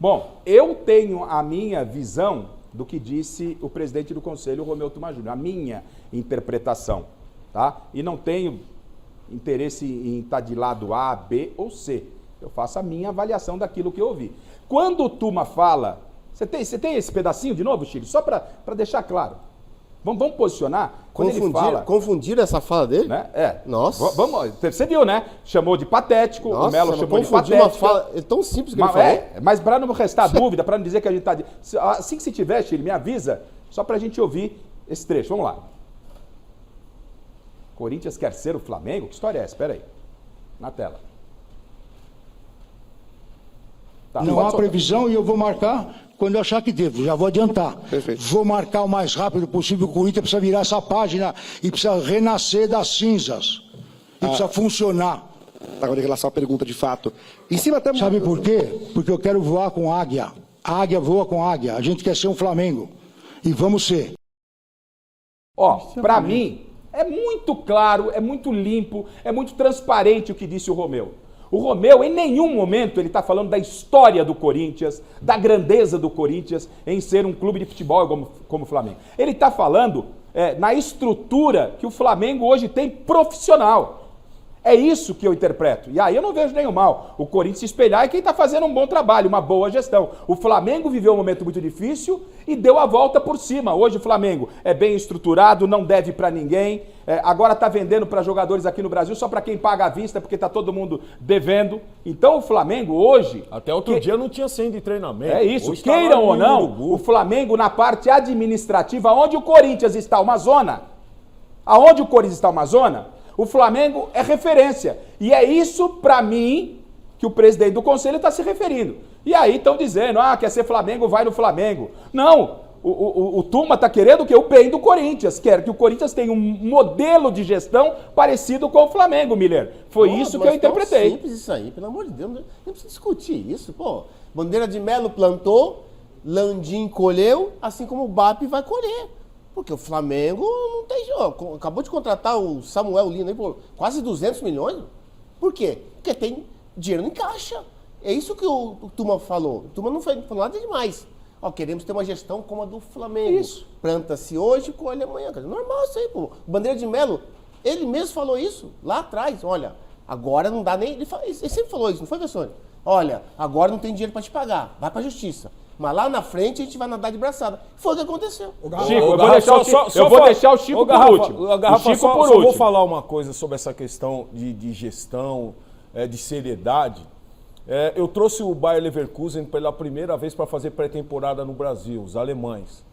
Bom, eu tenho a minha visão do que disse o presidente do Conselho, Romeu Tuma Júnior, a minha interpretação, tá? E não tenho interesse em estar de lado A, B ou C. Eu faço a minha avaliação daquilo que eu ouvi. Quando o Tuma fala... Você tem esse pedacinho de novo, Chile? Só para deixar claro. Vamos posicionar? Confundir essa fala dele? Né? É. Nossa. Você viu, né? Chamou de patético, Nossa, o Melo chamou de patético. Uma fala, é tão simples que ele falou. Mas para não restar dúvida, para não dizer que a gente está... Assim que se tiver, Chile, me avisa, só para a gente ouvir esse trecho. Vamos lá. Corinthians quer ser o Flamengo? Que história é essa? Espera aí. Na tela. Tá, não há previsão e eu vou marcar quando eu achar que devo. Já vou adiantar. Perfeito. Vou marcar o mais rápido possível. O Corinthians precisa virar essa página e precisa renascer das cinzas. E precisa funcionar. Agora, em relação à pergunta de fato. Em cima até... Sabe por quê? Porque eu quero voar com águia. A águia voa com águia. A gente quer ser um Flamengo. E vamos ser. Ó, para mim, é muito claro, é muito limpo, é muito transparente o que disse o Romeu. O Romeu, em nenhum momento, ele está falando da história do Corinthians, da grandeza do Corinthians em ser um clube de futebol como o Flamengo. Ele está falando na estrutura que o Flamengo hoje tem profissional. É isso que eu interpreto. E aí eu não vejo nenhum mal. O Corinthians se espelhar é quem está fazendo um bom trabalho, uma boa gestão. O Flamengo viveu um momento muito difícil e deu a volta por cima. Hoje o Flamengo é bem estruturado, não deve para ninguém. Agora está vendendo para jogadores aqui no Brasil só para quem paga à vista, porque está todo mundo devendo. Então o Flamengo hoje... Até outro dia não tinha 100 de treinamento. É isso. Queiram ou não, o Flamengo na parte administrativa, onde o Corinthians está uma zona, aonde o Corinthians está uma zona... O Flamengo é referência. E é isso, para mim, que o presidente do conselho está se referindo. E aí estão dizendo, quer ser Flamengo, vai no Flamengo. Não, o Tuma está querendo o bem do Corinthians. Quer que o Corinthians tenha um modelo de gestão parecido com o Flamengo, Miller. Foi isso que eu interpretei. É simples isso aí, pelo amor de Deus. Não precisa discutir isso, pô. Bandeira de Melo plantou, Landim colheu, assim como o BAP vai colher. Porque o Flamengo não tem jogo. Acabou de contratar o Samuel Lino aí por quase 200 milhões. Por quê? Porque tem dinheiro em caixa. É isso que o Tuma falou. O Tuma não falou nada demais. Queremos ter uma gestão como a do Flamengo. Isso. Planta-se hoje, colhe amanhã. Normal isso aí, pô. O Bandeira de Melo, ele mesmo falou isso lá atrás. Olha, agora não dá nem... Ele sempre falou isso, não foi, Vessone? Olha, agora não tem dinheiro para te pagar. Vai para a justiça. Mas lá na frente a gente vai nadar de braçada. Foi o que aconteceu. Chico, eu vou deixar o Chico por último. Só vou falar uma coisa sobre essa questão de gestão, de seriedade. Eu trouxe o Bayer Leverkusen pela primeira vez para fazer pré-temporada no Brasil, os alemães.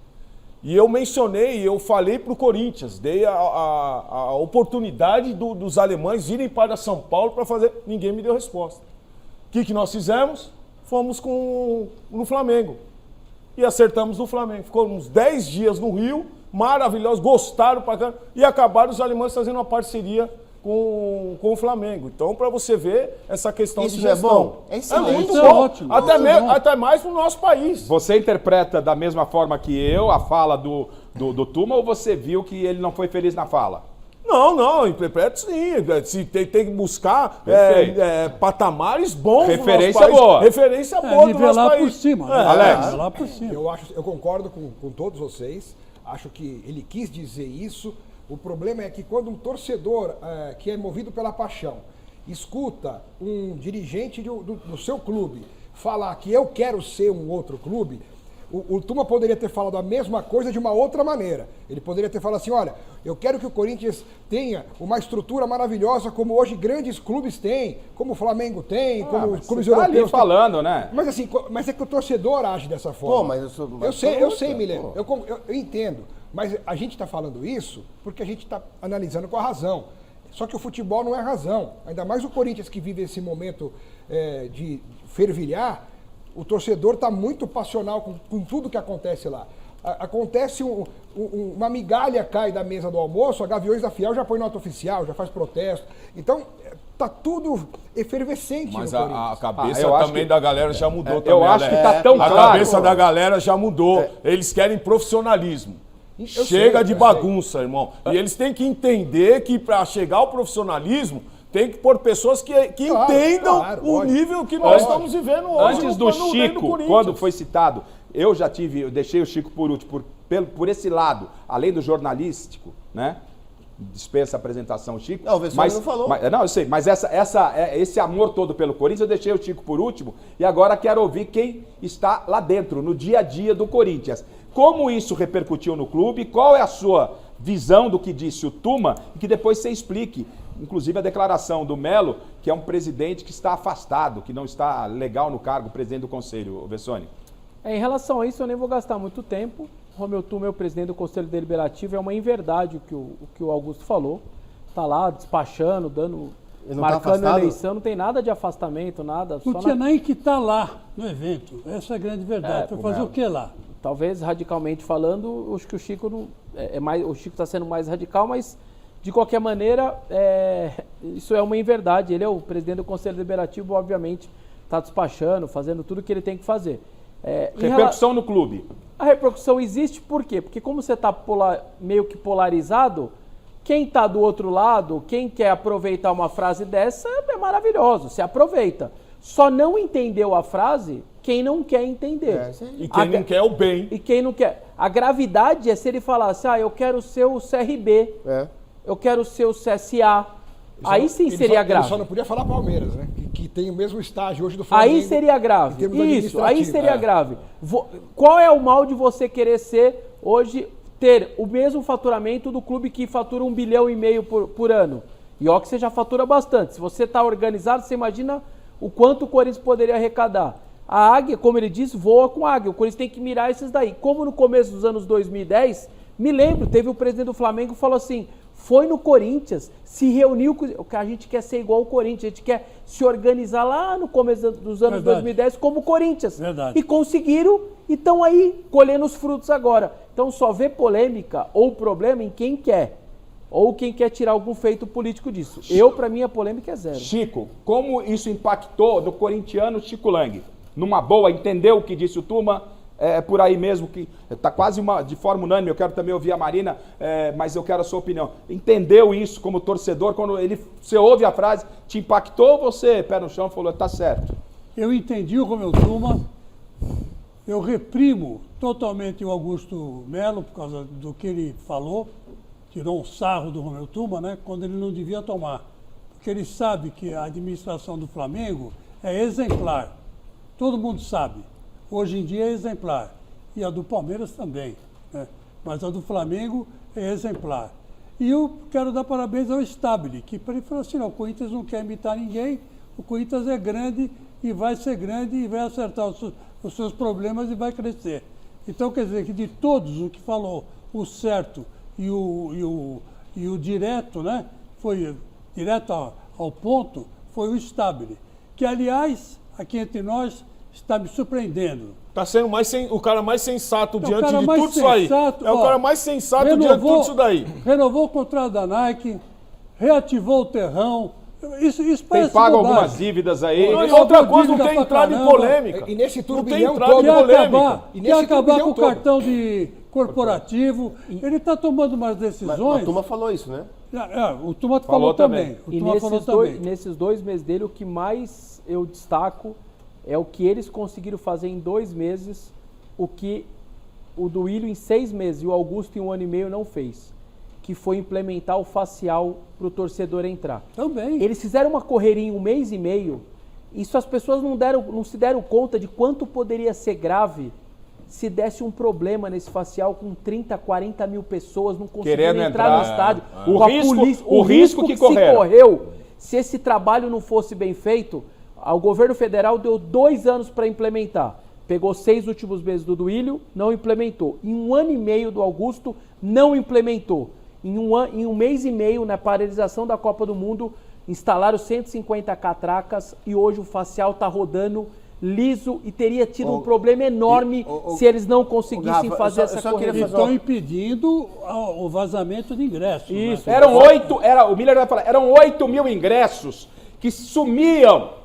E eu mencionei, eu falei para o Corinthians, dei a oportunidade dos alemães irem para São Paulo para fazer... Ninguém me deu resposta. O que nós fizemos? Fomos no Flamengo e acertamos no Flamengo. Ficamos 10 dias no Rio, maravilhosos, gostaram pra caramba, e acabaram os alemães fazendo uma parceria com o Flamengo. Então, para você ver essa questão isso de gestão. É bom? É muito é bom, ótimo. até mais no nosso país. Você interpreta da mesma forma que eu a fala do Tuma ou você viu que ele não foi feliz na fala? Não, interpreto sim. Tem que buscar patamares bons. Referência do nosso país. boa. Referência boa do nosso país. Por cima, né? Alex. Lá por cima. Eu concordo com todos vocês. Acho que ele quis dizer isso. O problema é que quando um torcedor que é movido pela paixão escuta um dirigente do seu clube falar que eu quero ser um outro clube, o Tuma poderia ter falado a mesma coisa de uma outra maneira. Ele poderia ter falado assim, olha, eu quero que o Corinthians tenha uma estrutura maravilhosa como hoje grandes clubes têm, como o Flamengo tem, como os clubes europeus ali falando, né? Mas assim, mas é que o torcedor age dessa forma. Pô, mas eu sei, Miller, eu entendo. Mas a gente está falando isso porque a gente está analisando com a razão. Só que o futebol não é razão. Ainda mais o Corinthians que vive esse momento de fervilhar, o torcedor está muito passional com tudo que acontece lá. Acontece uma migalha cai da mesa do almoço, a Gaviões da Fiel já põe nota oficial, já faz protesto. Então, tá tudo efervescente. Mas no a Corinthians. cabeça também da galera já mudou também. Eu acho que tá tão claro. A cabeça da galera já mudou. Eles querem profissionalismo. Chega de bagunça, irmão. E eles têm que entender que para chegar ao profissionalismo Tem que pôr pessoas que entendam o lógico. nível que nós estamos vivendo hoje. Antes do no Chico, Corinthians. quando foi citado, eu deixei o Chico por último, por esse lado, além do jornalístico, né? Dispensa a apresentação, Chico. Não, o Vessone não falou. Não, eu sei, mas esse amor todo pelo Corinthians, eu deixei o Chico por último e agora quero ouvir quem está lá dentro, no dia a dia do Corinthians. Como isso repercutiu no clube? Qual é a sua visão do que disse o Tuma? E que depois você explique, inclusive a declaração do Melo, que é um presidente que está afastado, que não está legal no cargo, presidente do Conselho, Vessone. Em relação a isso, eu nem vou gastar muito tempo. Romeu Tuma é o presidente do Conselho Deliberativo, é uma inverdade o que o Augusto falou. Está lá despachando, marcando eleição, não tem nada de afastamento, nada. Não tinha nem que estar lá no evento, essa é a grande verdade. Foi fazer o que lá? Talvez, radicalmente falando, acho que o Chico o Chico está sendo mais radical, mas de qualquer maneira, isso é uma inverdade. Ele é o presidente do Conselho Deliberativo, obviamente, está despachando, fazendo tudo o que ele tem que fazer. Repercussão no clube. A repercussão existe por quê? Porque como você está meio que polarizado, quem está do outro lado, quem quer aproveitar uma frase dessa, é maravilhoso, se aproveita. Só não entendeu a frase quem não quer entender. E quem não quer o bem. E quem não quer. A gravidade é se ele falasse, eu quero ser o CRB, eu quero ser o CSA. Aí sim seria grave. Ele só não podia falar Palmeiras, né? Que tem o mesmo estágio hoje do Flamengo. Aí seria grave. Isso, aí seria grave. Qual é o mal de você querer ser hoje, ter o mesmo faturamento do clube que fatura 1,5 bilhão por ano? E ó que você já fatura bastante. Se você está organizado, você imagina o quanto o Corinthians poderia arrecadar. A águia, como ele disse, voa com a águia. O Corinthians tem que mirar esses daí. Como no começo dos anos 2010, me lembro, teve o presidente do Flamengo que falou assim, foi no Corinthians, se reuniu com... A gente quer ser igual ao Corinthians, a gente quer se organizar lá no começo dos anos 2010 como o Corinthians. Verdade. E conseguiram e estão aí colhendo os frutos agora. Então só vê polêmica ou problema em quem quer. Ou quem quer tirar algum feito político disso. Para mim, a polêmica é zero. Chico, como isso impactou no corintiano Chico Lang? Numa boa, entendeu o que disse o Tuma? É por aí mesmo que está quase de forma unânime, eu quero também ouvir a Marina, mas eu quero a sua opinião. Entendeu isso como torcedor, quando você ouve a frase, te impactou ou você, pé no chão, falou, tá certo? Eu entendi o Romeu Tuma, eu reprimo totalmente o Augusto Melo por causa do que ele falou, tirou um sarro do Romeu Tuma, né, quando ele não devia tomar. Porque ele sabe que a administração do Flamengo é exemplar, todo mundo sabe. Hoje em dia é exemplar. E a do Palmeiras também. Né? Mas a do Flamengo é exemplar. E eu quero dar parabéns ao Stabile, que ele falou assim, não, o Corinthians não quer imitar ninguém, o Corinthians é grande e vai ser grande e vai acertar os seus problemas e vai crescer. Então, quer dizer que de todos o que falou, o certo e o direto, né? Foi direto ao ponto, foi o Stabile. Que, aliás, aqui entre nós, está me surpreendendo. Está sendo o cara mais sensato diante de tudo sensato, isso aí. É o cara mais sensato diante de tudo isso daí. Renovou o contrato da Nike, reativou o terrão. Isso parece pago bobagem. algumas dívidas aí. E outra coisa, não tem entrada em polêmica. E nesse não tem turbilhão entrada todo. em polêmica. Quer acabar com o cartão de corporativo. Ele está tomando umas decisões. Mas a turma falou isso, né? O Tuma falou também. E nesses 2 meses dele, o que mais eu destaco é o que eles conseguiram fazer em 2 meses, o que o Duílio em 6 meses e o Augusto em 1 ano e meio não fez, que foi implementar o facial para o torcedor entrar. Também. Eles fizeram uma correria em 1 mês e meio, isso as pessoas não se deram conta de quanto poderia ser grave se desse um problema nesse facial com 30, 40 mil pessoas, não conseguiram entrar no estádio. O risco que se correu, se esse trabalho não fosse bem feito, o governo federal deu 2 anos para implementar. Pegou 6 últimos meses do Duílio, não implementou. Em 1 ano e meio do Augusto, não implementou. Em um mês e meio, na paralisação da Copa do Mundo, instalaram 150 catracas e hoje o facial está rodando liso e teria tido um problema enorme se eles não conseguissem fazer essa correria. Estão impedindo o vazamento de ingressos. Isso. Né? O Miller vai falar, eram 8 mil ingressos que sumiam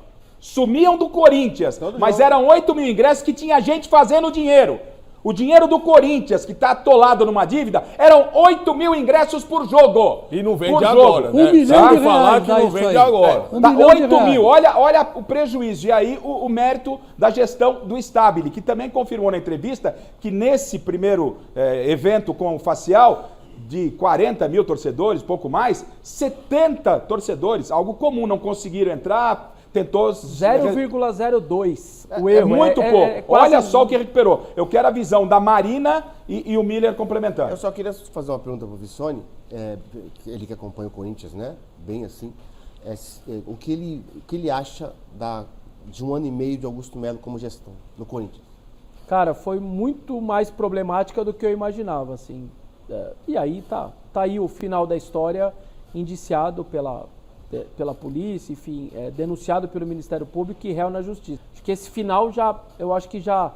do Corinthians, mas eram 8 mil ingressos que tinha gente fazendo dinheiro. O dinheiro do Corinthians, que está atolado numa dívida, eram 8 mil ingressos por jogo. E não vende Por agora, jogo. né? 1 milhão Sabe de falar reais que dá não isso vende aí. agora. 1 Tá milhão de 8 reais. mil, olha o prejuízo. E aí o mérito da gestão do Stabile, que também confirmou na entrevista que nesse primeiro evento com o facial, de 40 mil torcedores, pouco mais, 70 torcedores, algo comum, não conseguiram entrar, tentou... 0,02 o erro. muito pouco. quase- Olha só o que recuperou. Eu quero a visão da Marina e o Miller complementando. Eu só queria fazer uma pergunta pro Vissone, ele que acompanha o Corinthians, né? Bem assim. O que ele acha de 1 ano e meio de Augusto Melo como gestão no Corinthians? Cara, foi muito mais problemática do que eu imaginava, assim. E aí tá aí o final da história, indiciado pela polícia, enfim, denunciado pelo Ministério Público e réu na justiça. Acho que esse final eu acho que já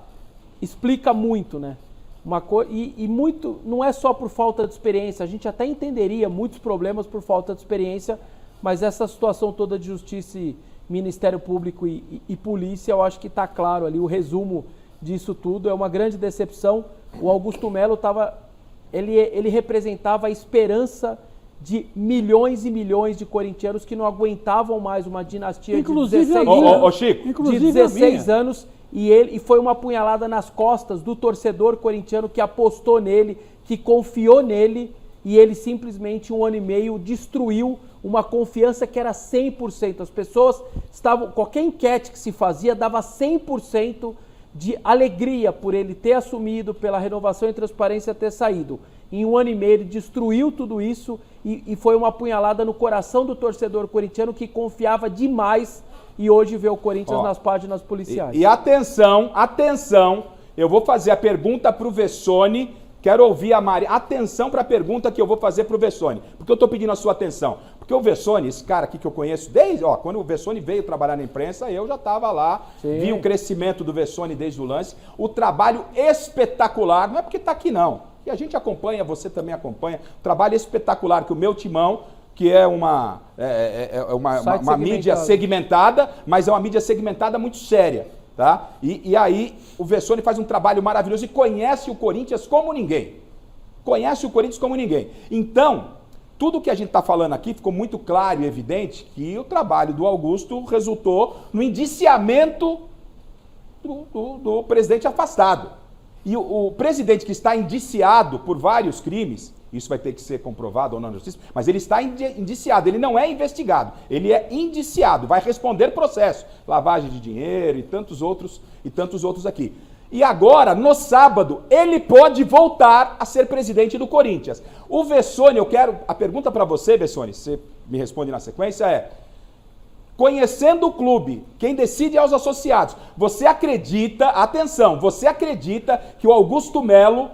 explica muito, né? E muito, não é só por falta de experiência, a gente até entenderia muitos problemas por falta de experiência, mas essa situação toda de justiça e Ministério Público e polícia, eu acho que está claro ali, o resumo disso tudo, é uma grande decepção. O Augusto Melo ele representava a esperança de milhões e milhões de corintianos que não aguentavam mais uma dinastia Inclusive de 16 a minha. anos. Ô, Chico. De Inclusive a 16 minha. anos e foi uma apunhalada nas costas do torcedor corintiano que apostou nele, que confiou nele e ele simplesmente 1 ano e meio destruiu uma confiança que era 100%. As pessoas qualquer enquete que se fazia dava 100% de alegria por ele ter assumido, pela renovação e transparência ter saído. Em 1 ano e meio ele destruiu tudo isso e foi uma apunhalada no coração do torcedor corintiano que confiava demais e hoje vê o Corinthians nas páginas policiais. E atenção, eu vou fazer a pergunta para o Vessone, quero ouvir a Mari. Atenção para a pergunta que eu vou fazer para o Vessone, porque eu estou pedindo a sua atenção. Porque o Vessone, esse cara aqui que eu conheço, quando o Vessone veio trabalhar na imprensa, eu já estava lá, vi o crescimento do Vessone desde o lance, o trabalho espetacular, não é porque está aqui não, e a gente acompanha, você também acompanha, o trabalho espetacular que o meu timão, que é uma mídia segmentada, mas é uma mídia segmentada muito séria, tá? E aí o Vessone faz um trabalho maravilhoso e conhece o Corinthians como ninguém. Então, tudo que a gente está falando aqui ficou muito claro e evidente que o trabalho do Augusto resultou no indiciamento do presidente afastado. E o presidente que está indiciado por vários crimes, isso vai ter que ser comprovado ou não na justiça, mas ele está indiciado, ele não é investigado, ele é indiciado, vai responder processo, lavagem de dinheiro e tantos outros aqui. E agora, no sábado, ele pode voltar a ser presidente do Corinthians. O Vessone, a pergunta para você, Vessone, você me responde na sequência, conhecendo o clube, quem decide é os associados, você acredita que o Augusto Melo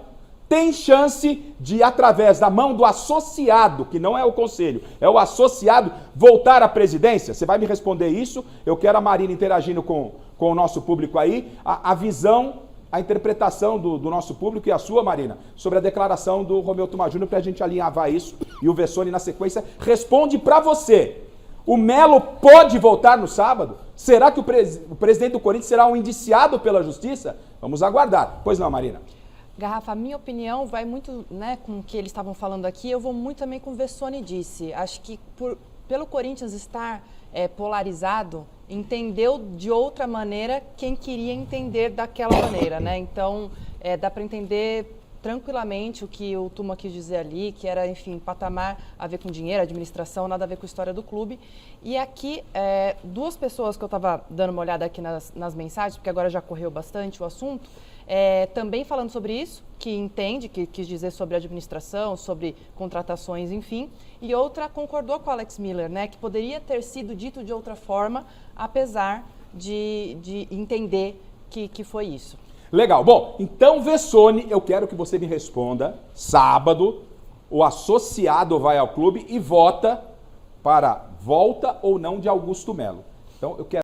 tem chance de, através da mão do associado, que não é o conselho, é o associado, voltar à presidência? Você vai me responder isso? Eu quero a Marina interagindo com o nosso público aí, a visão, a interpretação do nosso público e a sua, Marina, sobre a declaração do Romeu Tuma Júnior, para a gente alinhavar isso, e o Vessone, na sequência, responde para você. O Melo pode voltar no sábado? Será que o presidente do Corinthians será um indiciado pela justiça? Vamos aguardar. Pois não, Marina? Garrafa, a minha opinião vai muito, né, com o que eles estavam falando aqui, eu vou muito também com o Vessone disse. Acho que pelo Corinthians estar polarizado, entendeu de outra maneira quem queria entender daquela maneira, né? Então, dá para entender tranquilamente o que o Tuma quis dizer ali, que era, enfim, patamar a ver com dinheiro, administração, nada a ver com a história do clube. E aqui, 2 pessoas que eu estava dando uma olhada aqui nas mensagens, porque agora já correu bastante o assunto, também falando sobre isso, que entende, que quis dizer sobre administração, sobre contratações, enfim. E outra concordou com o Alex Miller, né, que poderia ter sido dito de outra forma, apesar de entender que foi isso. Legal. Bom, então, Vessone, eu quero que você me responda. Sábado, o associado vai ao clube e vota para volta ou não de Augusto Melo. Então, eu quero